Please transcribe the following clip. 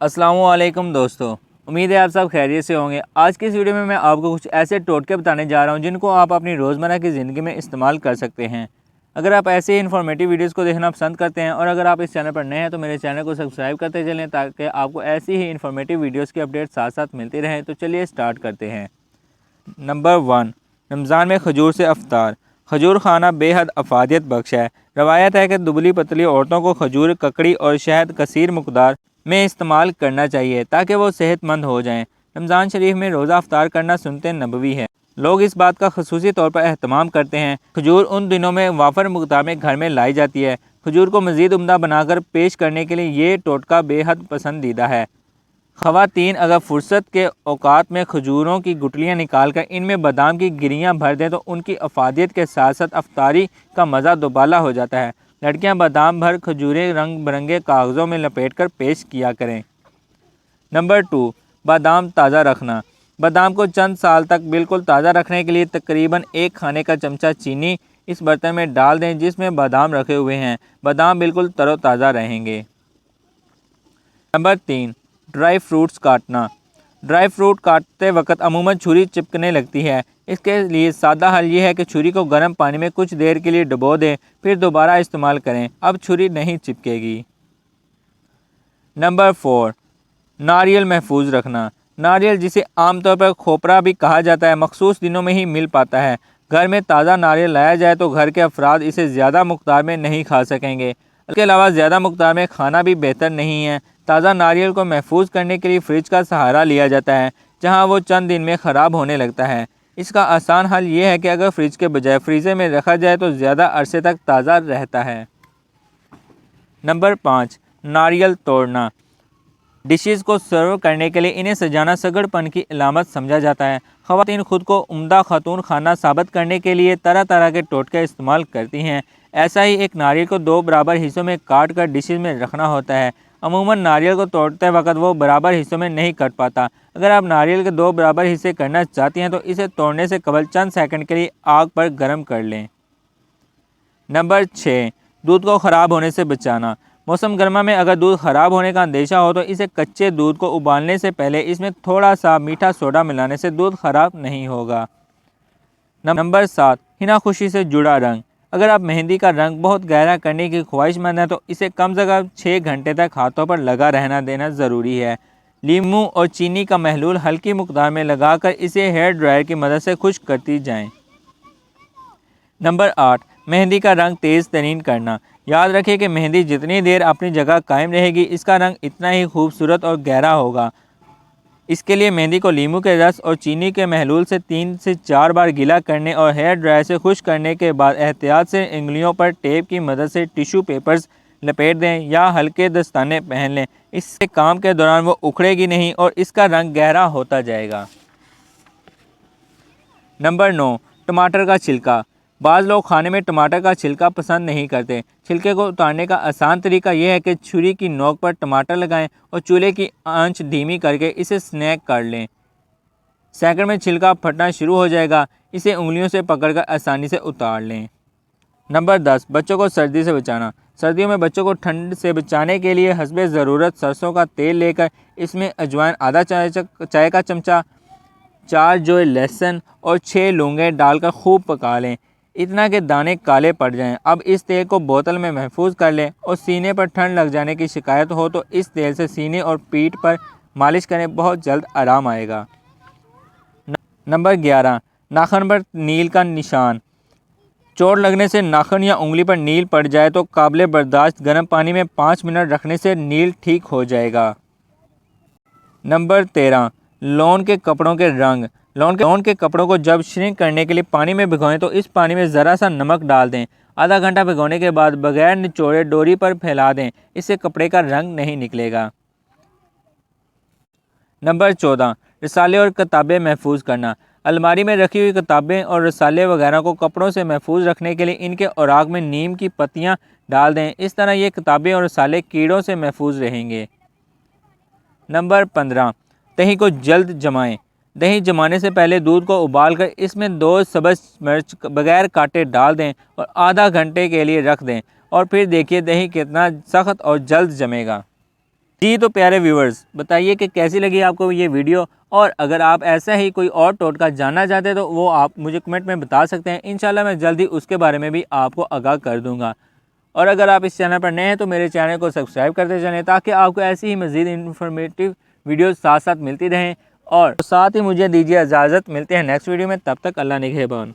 अस्सलामुअलैकुम दोस्तों, उम्मीद है आप सब खैरियत से होंगे। आज की इस वीडियो में मैं आपको कुछ ऐसे टोटके बताने जा रहा हूं जिनको आप अपनी रोज़मर्रा की ज़िंदगी में इस्तेमाल कर सकते हैं। अगर आप ऐसे ही इन्फॉर्मेटिव वीडियोस को देखना पसंद करते हैं और अगर आप इस चैनल पर नए हैं तो मेरे चैनल को सब्सक्राइब करते चलें ताकि आपको ऐसी ही इन्फॉर्मेटिव वीडियोज़ की अपडेट साथ साथ मिलती रहें। तो चलिए स्टार्ट करते हैं। नंबर 1, रमज़ान में खजूर से अफ्तार। खजूर खाना बेहद अफादियत बख्श है। रवायत है कि दुबली पतली औरतों को खजूर, ककड़ी और शहद कसीर मकदार में इस्तेमाल करना चाहिए ताकि वो सेहतमंद हो जाएं। रमज़ान शरीफ में रोज़ा अफ्तार करना सुन्नत नबवी है। लोग इस बात का खसूसी तौर पर अहतमाम करते हैं। खजूर उन दिनों में वाफर मकदार में घर में लाई जाती है। खजूर को मज़ीद उम्दा बनाकर पेश करने के लिए ये टोटका बेहद पसंदीदा है। ख़वातीन अगर फ़ुर्सत के औकात में खजूरों की गुठलियाँ निकाल कर इनमें बादाम की गिरियाँ भर दें तो उनकी अफादियत के साथ साथ अफ्तारी का मज़ा दोबाला हो जाता है। लड़कियाँ बादाम भर खजूरें रंग बिरंगे कागज़ों में लपेट कर पेश किया करें। नंबर 2, बादाम ताज़ा रखना। बादाम को चंद साल तक बिल्कुल ताज़ा रखने के लिए तकरीबन 1 खाने का चमचा चीनी इस बर्तन में डाल दें जिसमें बादाम रखे हुए हैं। बादाम बिल्कुल तरोताज़ा रहेंगे। नंबर 3, ड्राई फ्रूट्स काटना। ड्राई फ्रूट काटते वक्त अमूमन छुरी चिपकने लगती है। इसके लिए सादा हल ये है कि छुरी को गर्म पानी में कुछ देर के लिए डुबो दें, फिर दोबारा इस्तेमाल करें। अब छुरी नहीं चिपकेगी। नंबर 4, नारियल महफूज रखना। नारियल, जिसे आमतौर पर खोपरा भी कहा जाता है, मखसूस दिनों में ही मिल पाता है। घर में ताज़ा नारियल लाया जाए तो घर के अफराद इसे ज़्यादा मकदार में नहीं खा सकेंगे। इसके अलावा ज़्यादा मकदार में खाना भी बेहतर नहीं है। ताज़ा नारियल को महफूज करने के लिए फ्रिज का सहारा लिया जाता है, जहां वो चंद दिन में ख़राब होने लगता है। इसका आसान हल ये है कि अगर फ्रिज के बजाय फ्रीज़र में रखा जाए तो ज़्यादा अरसे तक ताज़ा रहता है। नंबर 5, नारियल तोड़ना। डिशेज़ को सर्व करने के लिए इन्हें सजाना सगड़पन की अलामत समझा जाता है। ख़वातीन खुद को उम्दा खातून खाना साबित करने के लिए तरह तरह के टोटके इस्तेमाल करती हैं। ऐसा ही एक नारियल को 2 बराबर हिस्सों में काट कर डिशेज़ में रखना होता है। अमूमन नारियल को तोड़ते वक्त वो बराबर हिस्सों में नहीं कट पाता। अगर आप नारियल के 2 बराबर हिस्से करना चाहती हैं तो इसे तोड़ने से कबल चंद सेकंड के लिए आग पर गर्म कर लें। नंबर 6, दूध को ख़राब होने से बचाना। मौसम गर्मा में अगर दूध ख़राब होने का अंदेशा हो तो इसे कच्चे दूध को उबालने से पहले इसमें थोड़ा सा मीठा सोडा मिलाने से दूध ख़राब नहीं होगा। नंबर 7, हिना खुशी से जुड़ा रंग। अगर आप मेहंदी का रंग बहुत गहरा करने की ख्वाहिशमंद हैं तो इसे कम से कम 6 घंटे तक हाथों पर लगा रहना देना ज़रूरी है। लीमू और चीनी का महलूल हल्की मकदार में लगाकर इसे हेयर ड्रायर की मदद से खुश्क करती जाएं। नंबर 8, मेहंदी का रंग तेज़ तरीन करना। याद रखें कि मेहंदी जितनी देर अपनी जगह कायम रहेगी इसका रंग इतना ही खूबसूरत और गहरा होगा। इसके लिए मेहंदी को लीमू के रस और चीनी के महलूल से 3 से 4 बार गीला करने और हेयर ड्रायर से खुश्क करने के बाद एहतियात से उंगलियों पर टेप की मदद से टिश्यू पेपर्स लपेट दें या हल्के दस्ताने पहन लें। इससे काम के दौरान वो उखड़ेगी नहीं और इसका रंग गहरा होता जाएगा। नंबर 9, टमाटर का छिलका। बाज़ लोग खाने में टमाटर का छिलका पसंद नहीं करते। छिलके को उतारने का आसान तरीका यह है कि छुरी की नोक पर टमाटर लगाएं और चूल्हे की आंच धीमी करके इसे स्नैक कर लें। सेकंड में छिलका फटना शुरू हो जाएगा। इसे उंगलियों से पकड़कर आसानी से उतार लें। नंबर 10, बच्चों को सर्दी से बचाना। सर्दियों में बच्चों को ठंड से बचाने के लिए हस्बे ज़रूरत सरसों का तेल लेकर इसमें अजवाइन आधा चाय का चमचा, 4 जो लहसुन और 6 लौंगे डालकर खूब पका लें, इतना कि दाने काले पड़ जाएं। अब इस तेल को बोतल में महफूज कर लें और सीने पर ठंड लग जाने की शिकायत हो तो इस तेल से सीने और पीठ पर मालिश करें, बहुत जल्द आराम आएगा। नंबर 11, नाखून पर नील का निशान। चोट लगने से नाखून या उंगली पर नील पड़ जाए तो काबिल बर्दाश्त गर्म पानी में 5 मिनट रखने से नील ठीक हो जाएगा। नंबर 13, लॉन के कपड़ों के रंग। लॉन के कपड़ों को जब श्रिंक करने के लिए पानी में भिगोएं तो इस पानी में ज़रा सा नमक डाल दें। आधा घंटा भिगोने के बाद बगैर निचोड़े डोरी पर फैला दें, इससे कपड़े का रंग नहीं निकलेगा। नंबर 14, रिसाले और किताबें महफूज करना। अलमारी में रखी हुई किताबें और रिसाले वगैरह को कपड़ों से महफूज रखने के लिए इनके औराक में नीम की पत्तियां डाल दें। इस तरह ये किताबें और रिसाले कीड़ों से महफूज रहेंगे। नंबर 15, दही को जल्द जमाएं। दही जमाने से पहले दूध को उबालकर इसमें 2 सब्ज़ मिर्च बगैर काटे डाल दें और आधा घंटे के लिए रख दें और फिर देखिए दही कितना सख्त और जल्द जमेगा। जी तो प्यारे व्यूवर्स, बताइए कि कैसी लगी आपको ये वीडियो, और अगर आप ऐसा ही कोई और टोटका जानना चाहते हैं तो वो आप मुझे कमेंट में बता सकते हैं। इंशाल्लाह मैं जल्दी उसके बारे में भी आपको आगाह कर दूंगा। और अगर आप इस चैनल पर नए हैं तो मेरे चैनल को सब्सक्राइब करते चलें, ताकि आपको ऐसी ही मज़ीद इन्फॉर्मेटिव वीडियोस साथ साथ मिलती रहें। और साथ ही मुझे दीजिए इजाज़त, मिलते हैं नेक्स्ट वीडियो में, तब तक अल्लाह निगहबान।